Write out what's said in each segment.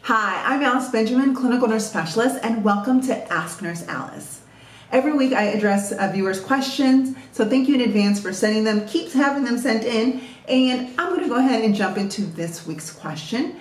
Hi, I'm Alice Benjamin, clinical nurse specialist, and welcome to Ask Nurse Alice. Every week I address viewers' questions, so thank you in advance for sending them. Keep having them sent in, and I'm going to go ahead and jump into this week's question.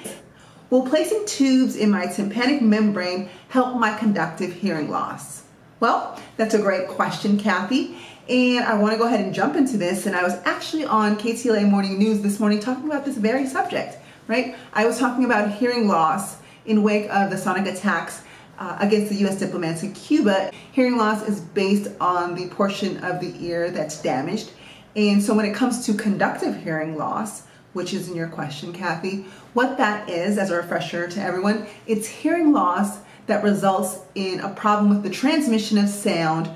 Will placing tubes in my tympanic membrane help my conductive hearing loss? Well, that's a great question, Kathy, and I want to go ahead and jump into this. And I was actually on KTLA Morning News this morning talking about this very subject. Right? I was talking about hearing loss in wake of the sonic attacks against the U.S. diplomats in Cuba. Hearing loss is based on the portion of the ear that's damaged. And so when it comes to conductive hearing loss, which is in your question, Kathy, what that is, as a refresher to everyone, it's hearing loss that results in a problem with the transmission of sound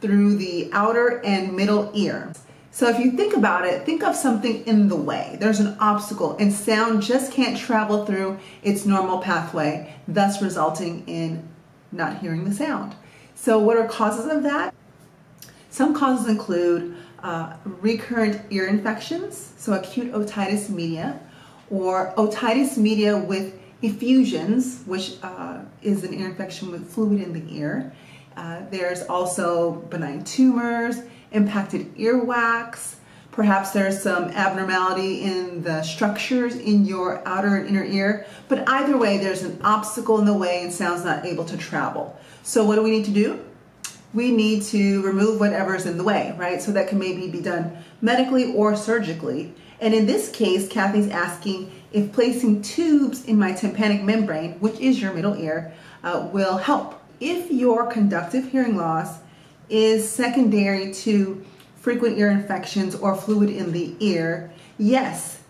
through the outer and middle ear. So if you think about it, think of something in the way. There's an obstacle and sound just can't travel through its normal pathway, thus resulting in not hearing the sound. So what are causes of that? Some causes include recurrent ear infections, so acute otitis media, or otitis media with effusions, which is an ear infection with fluid in the ear. There's also benign tumors, impacted earwax. Perhaps there's some abnormality in the structures in your outer and inner ear. But either way, there's an obstacle in the way and sound's not able to travel. So what do we need to do? We need to remove whatever's in the way, right? So that can maybe be done medically or surgically. And in this case, Kathy's asking if placing tubes in my tympanic membrane, which is your middle ear, will help. If your conductive hearing loss is secondary to frequent ear infections or fluid in the ear, yes,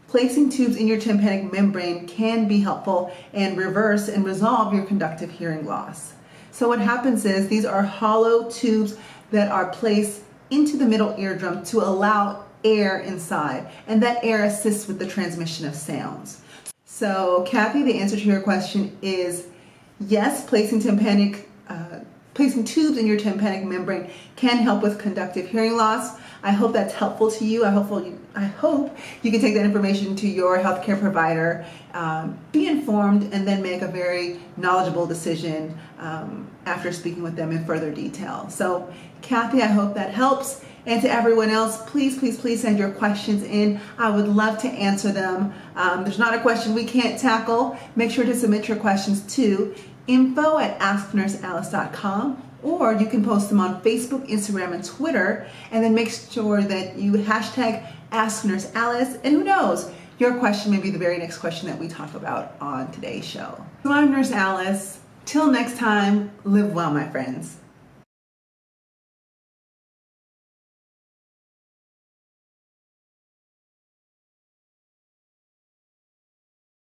placing tubes in your tympanic membrane can be helpful and reverse and resolve your conductive hearing loss. So what happens is these are hollow tubes that are placed into the middle eardrum to allow air inside, and that air assists with the transmission of sounds. So Kathy, the answer to your question is yes, placing tubes in your tympanic membrane can help with conductive hearing loss. I hope that's helpful to you. I hope you can take that information to your healthcare provider, be informed, and then make a very knowledgeable decision after speaking with them in further detail. So Kathy, I hope that helps. And to everyone else, please, please, please send your questions in. I would love to answer them. There's not a question we can't tackle. Make sure to submit your questions to info@asknursealice.com, or you can post them on Facebook, Instagram, and Twitter, and then make sure that you hashtag AskNurseAlice, and who knows, your question may be the very next question that we talk about on today's show. So I'm Nurse Alice. Till next time, live well, my friends.